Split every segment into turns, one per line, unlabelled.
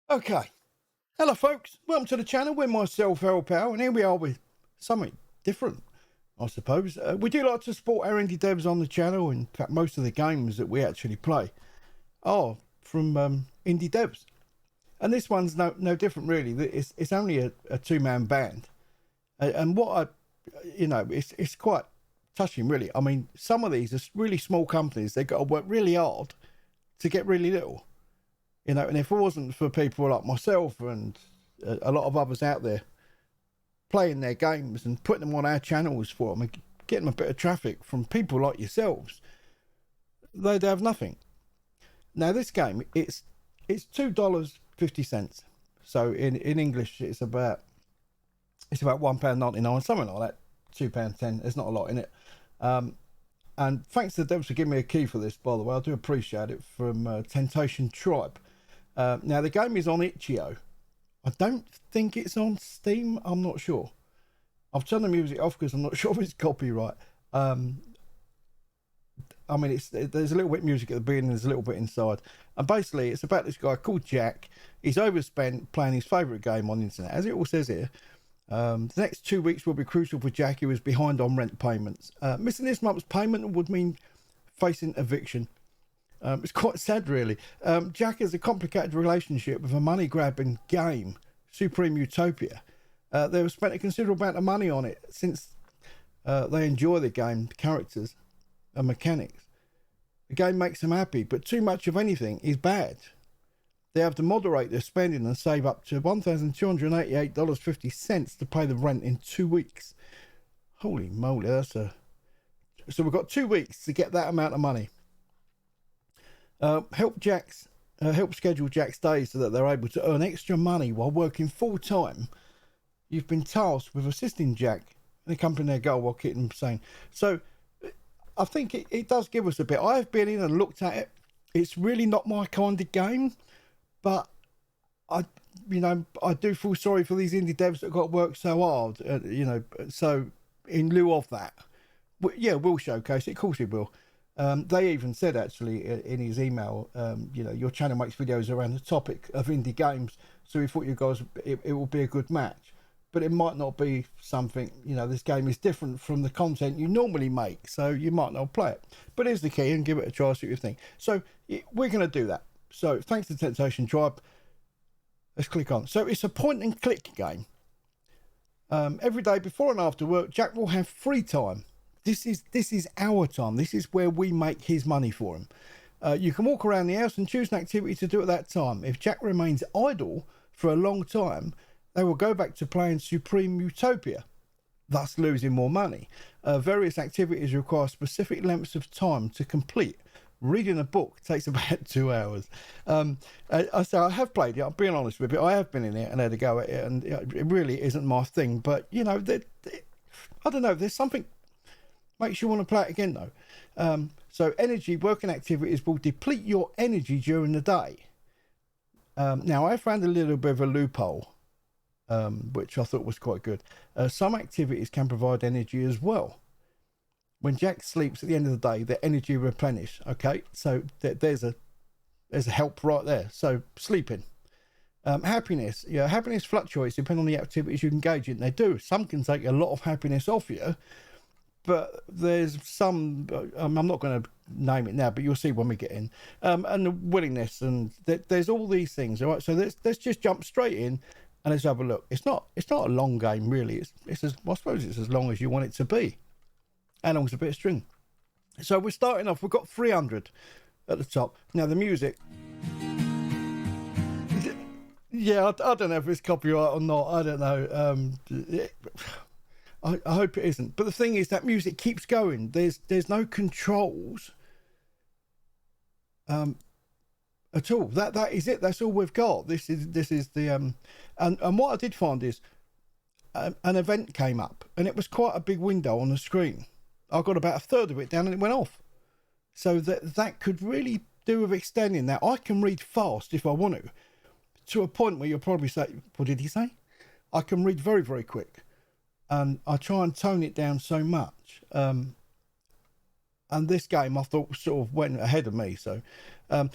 Okay, hello folks, welcome to the channel with myself, Pal, and here we are with something different, I suppose. We do like to support our indie devs on the channel. In fact, most of the games that we actually play are from indie devs. And this one's no different really. It's only a two-man band. And what it's quite touching really. I mean, some of these are really small companies. They've got to work really hard to get really little. And if it wasn't for people like myself and a lot of others out there playing their games and putting them on our channels for them and getting a bit of traffic from people like yourselves, they'd have nothing. Now this game, it's $2.50. So in English, it's about £1.99, something like that. £2.10. There's not a lot in it. And thanks to the devs for giving me a key for this, by the way. I do appreciate it, from Temptation Tribe. Now, the game is on itch.io. I don't think it's on Steam. I'm not sure. I've turned the music off because I'm not sure if it's copyright. I mean, there's a little bit of music at the beginning, there's a little bit inside. And basically, it's about this guy called Jack. He's overspent playing his favourite game on the internet. As it all says here, the next 2 weeks will be crucial for Jack, who is behind on rent payments. Missing this month's payment would mean facing eviction. It's quite sad, really. Jack has a complicated relationship with a money-grabbing game, Supreme Utopia. They've spent a considerable amount of money on it since they enjoy the game, the characters and mechanics. The game makes them happy, but too much of anything is bad. They have to moderate their spending and save up to $1,288.50 to pay the rent in 2 weeks. Holy moly, so we've got 2 weeks to get that amount of money. Help schedule Jack's days so that they're able to earn extra money while working full time. You've been tasked with assisting Jack and accomplishing their goal while keeping them sane. So I think it does give us a bit. I've been in and looked at it. It's really not my kind of game, but I do feel sorry for these indie devs that got to work so hard. So in lieu of that, we'll showcase it. Of course, we will. They even said actually in his email, your channel makes videos around the topic of indie games, so we thought you guys it will be a good match, but it might not be something. This game is different from the content you normally make, so you might not play it. But here's the key, and give it a try, see what you think. So we're going to do that. So thanks to Temptation Tribe. Let's click on. So it's a point and click game. Every day before and after work, Jack will have free time. This is our time. This is where we make his money for him. You can walk around the house and choose an activity to do at that time. If Jack remains idle for a long time, they will go back to playing Supreme Utopia, thus losing more money. Various activities require specific lengths of time to complete. Reading a book takes about 2 hours. So I have played it. I'm being honest with you. I have been in it and had a go at it, and it really isn't my thing. But I don't know. There's something makes you want to play it again, though. So energy working activities will deplete your energy during the day. Now I found a little bit of a loophole, which I thought was quite good. Some activities can provide energy as well. When Jack sleeps at the end of the day, the energy replenishes. Okay, so there's a help right there. So sleeping. Happiness. Happiness fluctuates depending on the activities you engage in. They do. Some can take a lot of happiness off you, but there's some, I'm not going to name it now, but you'll see when we get in. And the willingness, and there's all these things. All right, so let's just jump straight in and let's have a look. It's not a long game really. It's as, I suppose it's as long as you want it to be. How long's a bit of string? So we're starting off. We've got 300 at the top. Now the music. Yeah, I don't know if it's copyright or not. I don't know. I hope it isn't. But the thing is, that music keeps going. There's no controls at all. That is it. That's all we've got. This is the and what I did find is an event came up, and it was quite a big window on the screen. I got about a third of it down, and it went off. So that could really do with extending that. I can read fast if I want to a point where you'll probably say, "What did he say?" I can read very, very quick. And I try and tone it down so much. And this game I thought sort of went ahead of me. So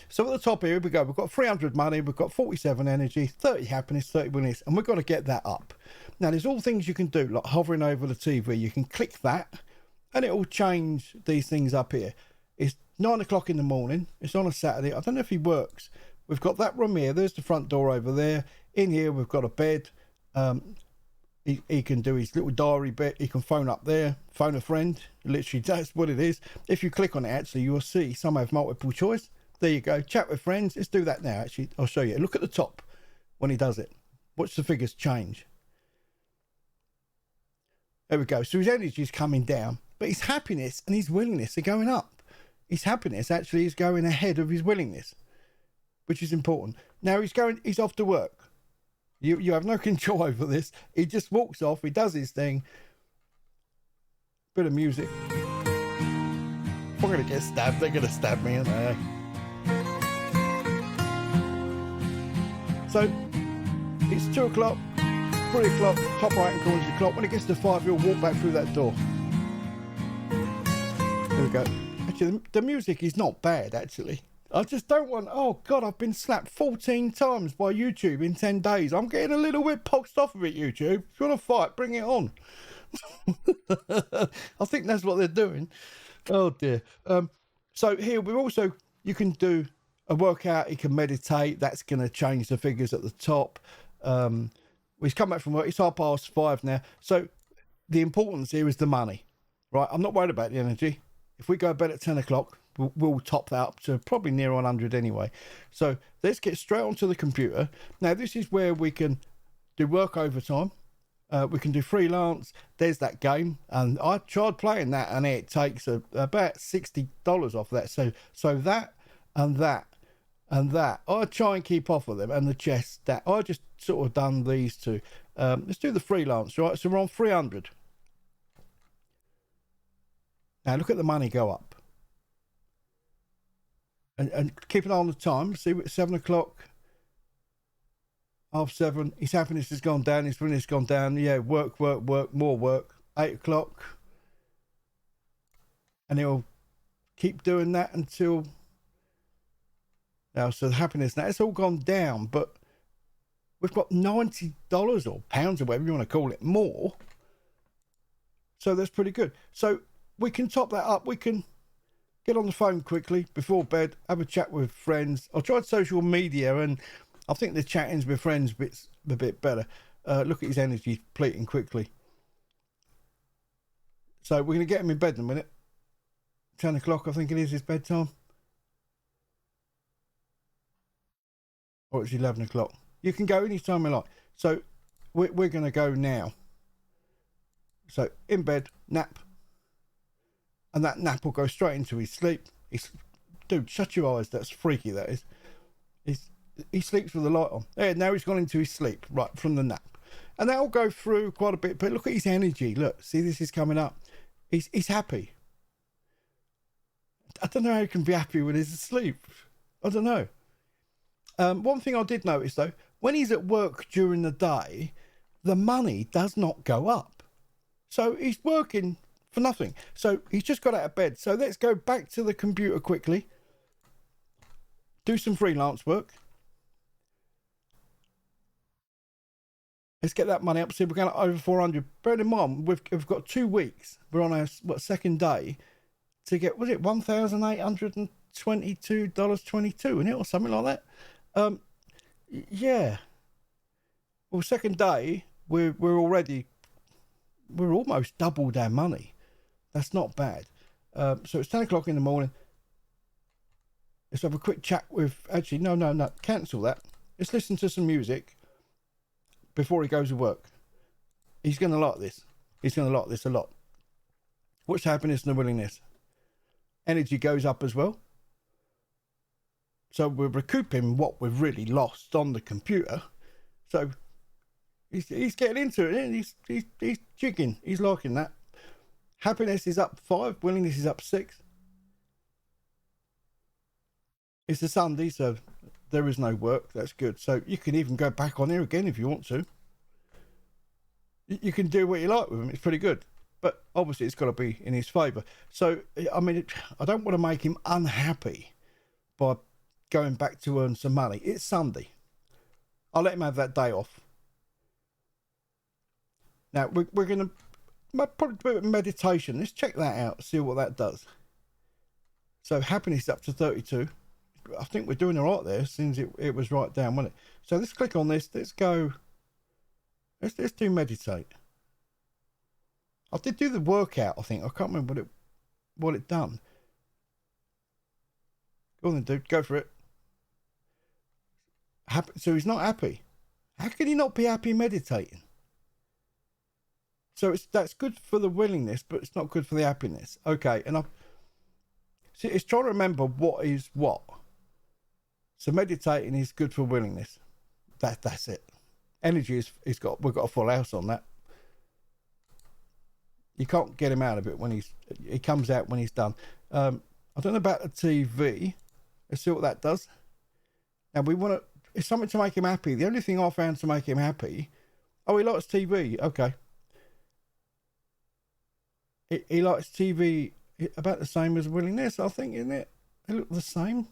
So at the top here we go. We've got 300 money, we've got 47 energy, 30 happiness, 30 willingness, and we've got to get that up. Now there's all things you can do, like hovering over the TV. You can click that and it will change these things up here. It's 9 o'clock in the morning. It's on a Saturday. I don't know if he works. We've got that room here. There's the front door over there. In here we've got a bed. He can do his little diary bit. He can phone up there, phone a friend. Literally, that's what it is. If you click on it, actually, you'll see some have multiple choice. There you go. Chat with friends. Let's do that now. Actually, I'll show you. Look at the top when he does it. Watch the figures change. There we go. So his energy is coming down, but his happiness and his willingness are going up. His happiness actually is going ahead of his willingness, which is important. Now he's off to work. You have no control over this. He just walks off. He does his thing. Bit of music. If I'm going to get stabbed, they're going to stab me, aren't they? So, it's 2 o'clock, 3 o'clock, top right hand corner of the clock. When it gets to 5, he'll walk back through that door. There we go. Actually, the music is not bad, actually. I just don't want... Oh, God, I've been slapped 14 times by YouTube in 10 days. I'm getting a little bit poxed off of it, YouTube. If you want to fight, bring it on. I think that's what they're doing. Oh, dear. So here, we're also... You can do a workout. You can meditate. That's going to change the figures at the top. We've come back from work. It's 5:30 now. So the importance here is the money, right? I'm not worried about the energy. If we go to bed at 10 o'clock... We'll top that up to probably near 100 anyway. So let's get straight onto the computer. Now, this is where we can do work overtime. We can do freelance. There's that game. And I tried playing that, and it takes about $60 off that. So that and that and that. I try and keep off of them. And the chess, that. I just sort of done these two. Let's do the freelance, right? So we're on 300. Now, look at the money go up. And keep an eye on the time. See, it's 7 o'clock, 7:30. His happiness has gone down. His willingness has gone down. Yeah, work, more work. 8 o'clock. And he'll keep doing that until... Now, so the happiness, now it's all gone down, but we've got $90 or pounds or whatever you want to call it, more. So that's pretty good. So we can top that up. We can... Get on the phone quickly before bed, have a chat with friends. I tried social media and I think the chatting's with friends a bit better. Look at his energy depleting quickly. So we're going to get him in bed in a minute. 10 o'clock, I think it is his bedtime. Or it's 11 o'clock. You can go any time you like. So we're going to go now. So in bed, nap. And that nap will go straight into his sleep. Dude, shut your eyes. That's freaky, that is. He sleeps with the light on. There, now he's gone into his sleep, right, from the nap. And that'll go through quite a bit. But look at his energy. Look, see, this is coming up. He's happy. I don't know how he can be happy when he's asleep. I don't know. One thing I did notice, though, when he's at work during the day, the money does not go up. So he's working... for nothing. So he's just got out of bed. So let's go back to the computer quickly. Do some freelance work. Let's get that money up. See, we're going over 400. Bear in mind, we've got 2 weeks. We're on our second day to get, was it $1,822.22, isn't it, or something like that? Yeah. Well, second day, we're almost doubled our money. That's not bad. So it's 10 o'clock in the morning. Let's have a quick chat with... Actually, no. Cancel that. Let's listen to some music before he goes to work. He's going to like this. He's going to like this a lot. What's happiness and the willingness? Energy goes up as well. So we're recouping what we've really lost on the computer. So he's getting into it. He's jigging. He's liking that. Happiness is up 5. Willingness is up 6. It's a Sunday, so there is no work. That's good. So you can even go back on here again if you want to. You can do what you like with him. It's pretty good. But obviously it's got to be in his favour. So, I mean, I don't want to make him unhappy by going back to earn some money. It's Sunday. I'll let him have that day off. Now, we're going to probably do a bit of meditation. Let's check that out, see what that does. So happiness up to 32. I think we're doing all right there, since it was right down, wasn't it? So let's click on this. Let's go. Let's do meditate. I did do the workout, I think. I can't remember what it done. Go on then, dude. Go for it. Happy. So he's not happy. How can he not be happy meditating? So that's good for the willingness, but it's not good for the happiness. Okay, and it's trying to remember what is what. So meditating is good for willingness. That's it. Energy we've got a full house on that. You can't get him out of it when he comes out when he's done. I don't know about the TV. Let's see what that does. Now it's something to make him happy. The only thing I found to make him happy. Oh, he likes TV. Okay. He likes TV about the same as willingness, I think, isn't it? They look the same.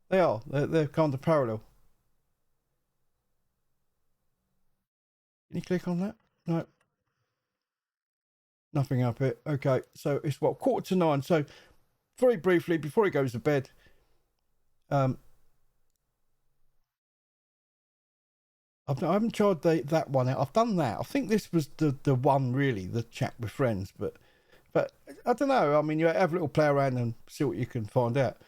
They are. They're kind of parallel. Can you click on that? No. Nothing up here. Okay, so it's 9:15. So very briefly, before he goes to bed, I haven't tried that one out. I've done that. I think this was the one, really, the chat with friends. But I don't know. I mean, you have a little play around and see what you can find out.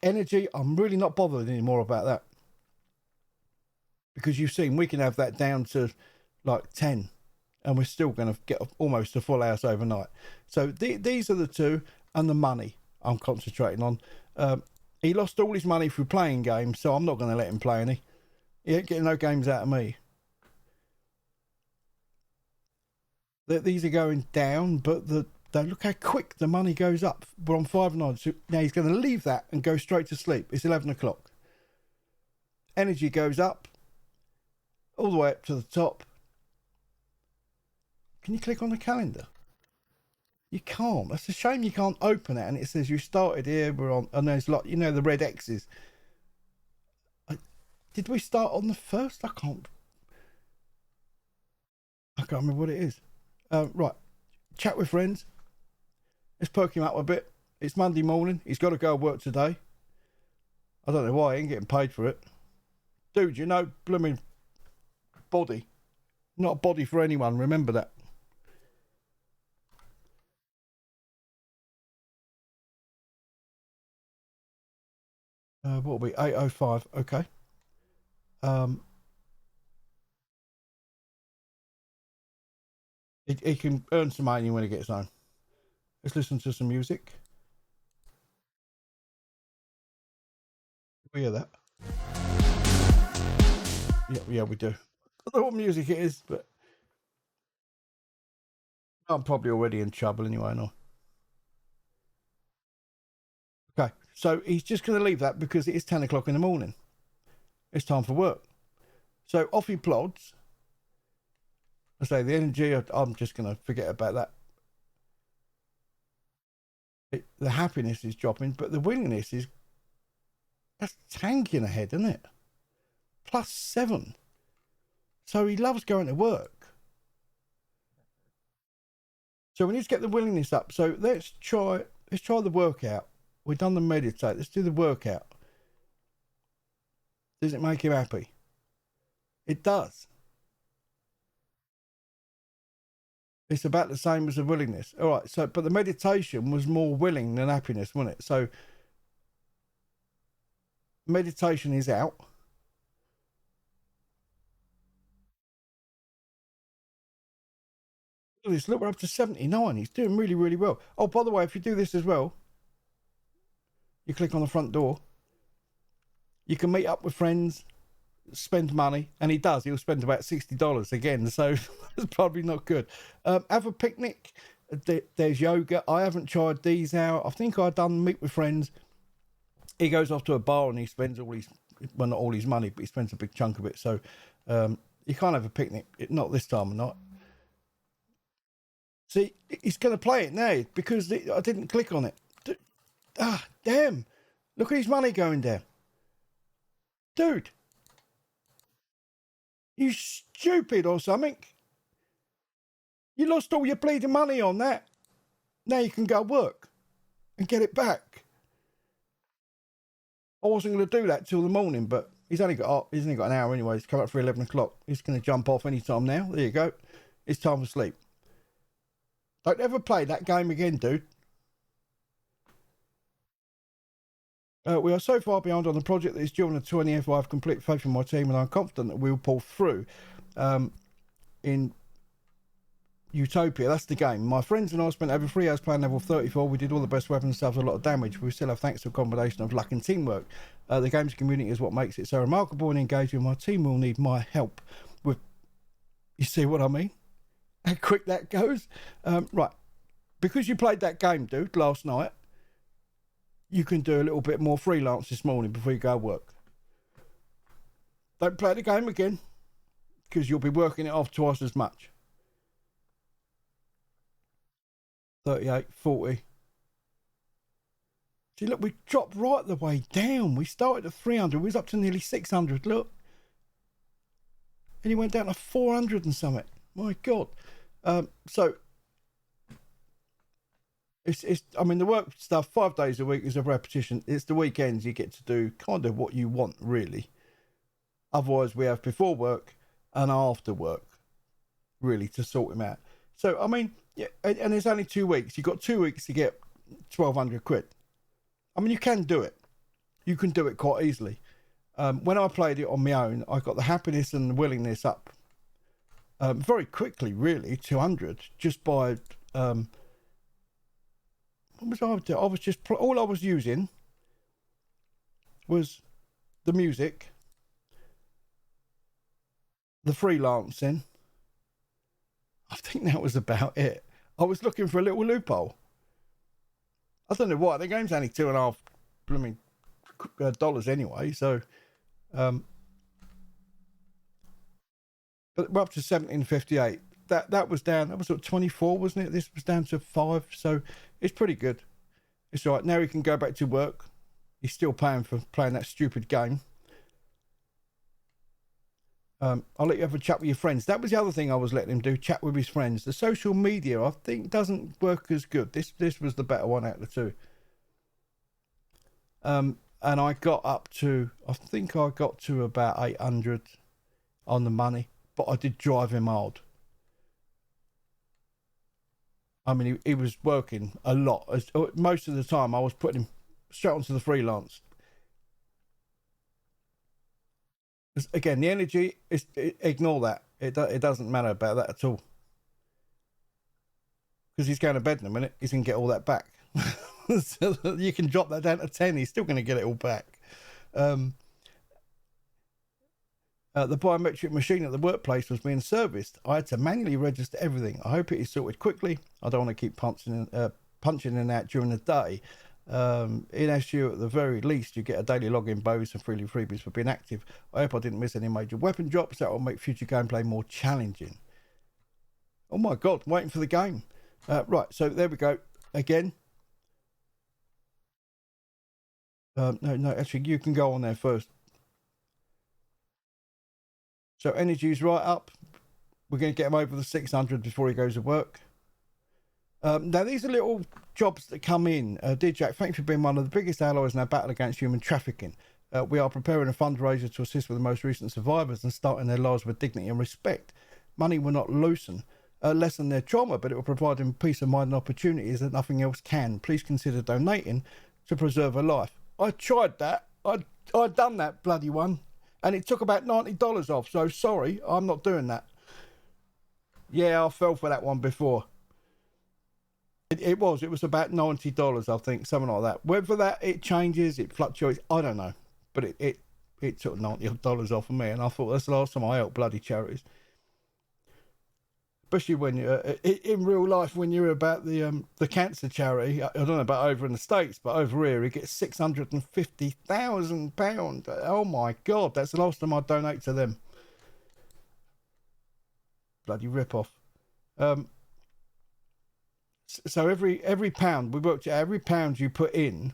Energy, I'm really not bothered anymore about that. Because you've seen, we can have that down to like 10. And we're still going to get almost a full house overnight. So these are the two, and the money I'm concentrating on. He lost all his money through playing games, so I'm not going to let him play any. He ain't getting no games out of me. These are going down, but look how quick the money goes up. We're on 5.9. So now he's going to leave that and go straight to sleep. It's 11 o'clock. Energy goes up all the way up to the top. Can you click on the calendar? You can't. That's a shame you can't open it. And it says you started here. We're on, and there's like, the red X's. Did we start on the 1st? I can't remember what it is. Right. Chat with friends. Let's perk him up a bit. It's Monday morning. He's got to go to work today. I don't know why. He ain't getting paid for it. Dude, blooming body. Not a body for anyone. Remember that. What will be 8:05? Okay. He can earn some money when he gets home. Let's listen to some music. We hear that? Yeah, we do. I don't know what music it is, but I'm probably already in trouble anyway. No. Okay, so he's just going to leave that because it is 10 o'clock in the morning. It's time for work. So off he plods. I say the energy, I'm just going to forget about that. The happiness is dropping, but the willingness that's tanking ahead, isn't it? +7. So he loves going to work. So we need to get the willingness up. So let's try the workout. We've done the meditate. Let's do the workout. Does it make him happy? It does. It's about the same as the willingness. All right. So, but the meditation was more willing than happiness, wasn't it? So meditation is out. Look, we're up to 79. He's doing really, really well. Oh, by the way, if you do this as well, you click on the front door. You can meet up with friends, spend money, and he does. He'll spend about $60 again, so that's probably not good. Have a picnic. There's yoga. I haven't tried these out. I think I've done meet with friends. He goes off to a bar and he spends not all his money, but he spends a big chunk of it. So you can't have a picnic, not this time of night. See, he's going to play it now because I didn't click on it. Damn. Look at his money going down. Dude, you stupid or something. You lost all your bleeding money on that. Now you can go work and get it back. I wasn't going to do that till the morning, but he's only got an hour anyway. He's come up for 11 o'clock. He's going to jump off any time now. There you go. It's time for sleep. Don't ever play that game again, dude. We are so far behind on the project that it's due on the 20th. I have complete faith in my team and I'm confident that we'll pull through. In Utopia, that's the game. My friends and I spent over 3 hours playing level 34. We did all the best weapons, suffered a lot of damage, but we still have thanks to a combination of luck and teamwork. The game's community is what makes it so remarkable and engaging. My team will need my help with... You see what I mean? How quick that goes? Right. Because you played that game, dude, last night, you can do a little bit more freelance this morning before you go work. Don't play the game again, because you'll be working it off twice as much. 38, 40. See, look, we dropped right the way down. We started at 300. We was up to nearly 600, look. And he went down to 400 and something. My God. So, I mean, the work stuff, 5 days a week is a repetition. It's the weekends you get to do kind of what you want, really. Otherwise, we have before work and after work, really, to sort him out. So, I mean, yeah, and it's only 2 weeks. You've got 2 weeks to get 1,200 quid. I mean, you can do it. You can do it quite easily. When I played it on my own, I got the happiness and the willingness up very quickly, really, 200, just by... what was I doing? I was just... all I was using was the music, the freelancing. I think that was about it. I was looking for a little loophole. I don't know why. The game's only $2.5 dollars anyway, so... but we're up to 17.58. That was down. That was at 24, wasn't it? This was down to 5, so it's pretty good. It's all right. Now he can go back to work. He's still paying for playing that stupid game. I'll let you have a chat with your friends. That was the other thing I was letting him do, chat with his friends. The social media, I think, doesn't work as good. This was the better one out of the two. And I got up to, I think I got to about 800 on the money, but I did drive him hard. I mean, he was working a lot. Most of the time, I was putting him straight onto the freelance. Again, the energy, ignore that. It doesn't matter about that at all. Because he's going to bed in a minute. He's going to get all that back. So you can drop that down to 10. He's still going to get it all back. The biometric machine at the workplace was being serviced. I had to manually register everything. I hope it is sorted quickly. I don't want to keep punching in and out during the day. In SU, at the very least, you get a daily login bonus and freebies for being active. I hope I didn't miss any major weapon drops. That will make future gameplay more challenging. Oh my God, waiting for the game. Right, so there we go. Again. No, actually, you can go on there first. So energy's right up. We're going to get him over the 600 before he goes to work. Now, these are little jobs that come in. Dear Jack, thank you for being one of the biggest allies in our battle against human trafficking. We are preparing a fundraiser to assist with the most recent survivors and starting their lives with dignity and respect. Money will not lessen their trauma, but it will provide them peace of mind and opportunities that nothing else can. Please consider donating to preserve a life. I tried that. I'd done that bloody one, and it took about $90 off, so sorry, I'm not doing that. Yeah, I fell for that one before. It was about $90, I think, something like that. Whether that it changes, it fluctuates, I don't know. But it took $90 off of me, and I thought that's the last time I helped bloody charities. Especially when you're in real life, when you're about the cancer charity. I don't know about over in the States, but over here it gets £650,000. Oh my God, that's the last time I donate to them. Bloody rip-off. So every pound, we worked out, every pound you put in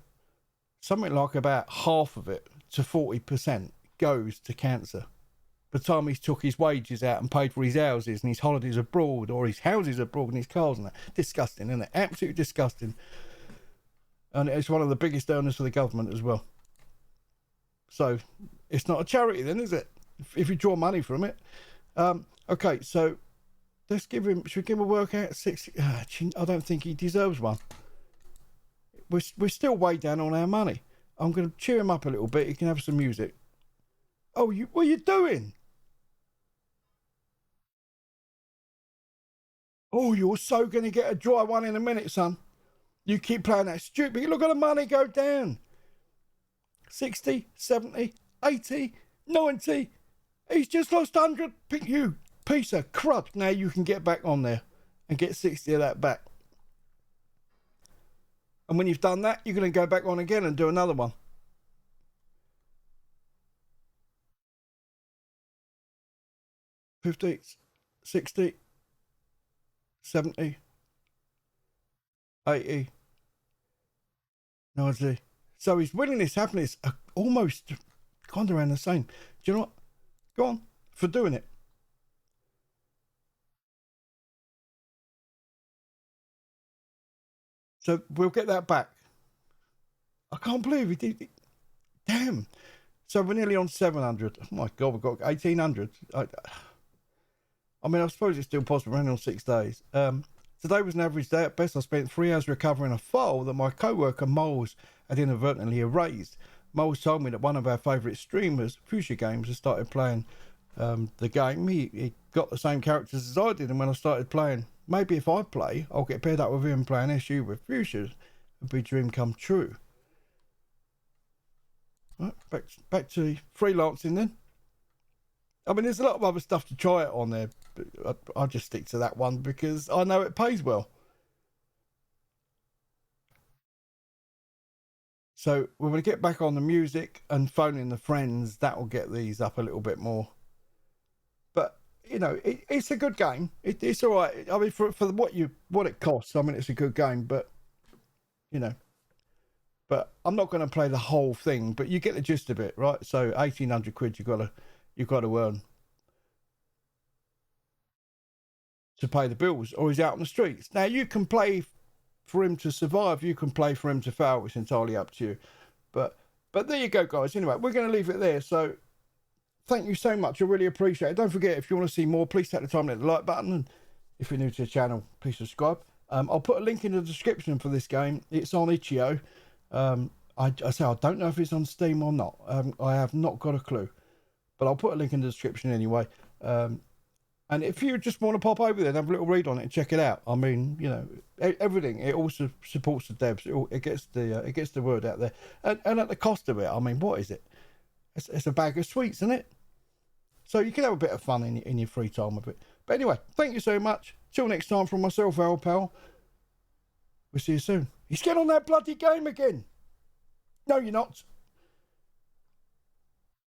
something like about half of it to 40% goes to cancer. By the time he's took his wages out and paid for his houses and his holidays abroad, or his houses abroad and his cars and that. Disgusting, isn't it? Absolutely disgusting. And it's one of the biggest earners for the government as well. So it's not a charity then, is it? If you draw money from it. Okay, so let's give him, should we give him a workout at 60? I don't think he deserves one. We're still way down on our money. I'm going to cheer him up a little bit. He can have some music. Oh, what are you doing? Oh, you're so going to get a dry one in a minute, son. You keep playing that stupid. Look at the money go down. 60, 70, 80, 90. He's just lost 100. You piece of crud. Now you can get back on there and get 60 of that back. And when you've done that, you're going to go back on again and do another one. 50, 60, 70, 80, 90. So his willingness, happiness are almost kind of around the same. Do you know what? Go on for doing it. So we'll get that back. I can't believe he did it. Damn. So we're nearly on 700. Oh my God, we've got 1800. I mean, I suppose it's still possible. We're only on 6 days. Today was an average day. At best, I spent 3 hours recovering a file that my co-worker Moles had inadvertently erased. Moles told me that one of our favourite streamers, Fuchsia Games, has started playing the game. He got the same characters as I did, and when I started playing, maybe if I play, I'll get paired up with him playing SU with Fuchsia. It'd be a dream come true. Right, back to freelancing then. I mean, there's a lot of other stuff to try it on there, but I'll just stick to that one because I know it pays well. So we're going to get back on the music and phoning the friends. That will get these up a little bit more. But you know, it's a good game. It's all right. I mean, for what it costs, I mean, it's a good game. But you know, but I'm not going to play the whole thing. But you get the gist of it, right? So 1,800 quid you've got to earn to pay the bills, or he's out on the streets. Now you can play for him to survive, you can play for him to fail. It's entirely up to you. But there you go, guys. Anyway, we're going to leave it there. So thank you so much. I really appreciate it. Don't forget, if you want to see more, please take the time to hit the like button, and if you're new to the channel, please subscribe. I'll put a link in the description for this game. It's on itch.io. I say I don't know if it's on Steam or not. I have not got a clue, but I'll put a link in the description anyway. And if you just want to pop over there and have a little read on it and check it out, I mean, you know, everything. It also supports the devs. It gets the word out there, and at the cost of it, I mean, what is it? It's a bag of sweets, isn't it? So you can have a bit of fun in your free time with it. But anyway, thank you so much. Till next time, from myself, Al Pal. We'll see you soon. He's getting on that bloody game again. No, you're not.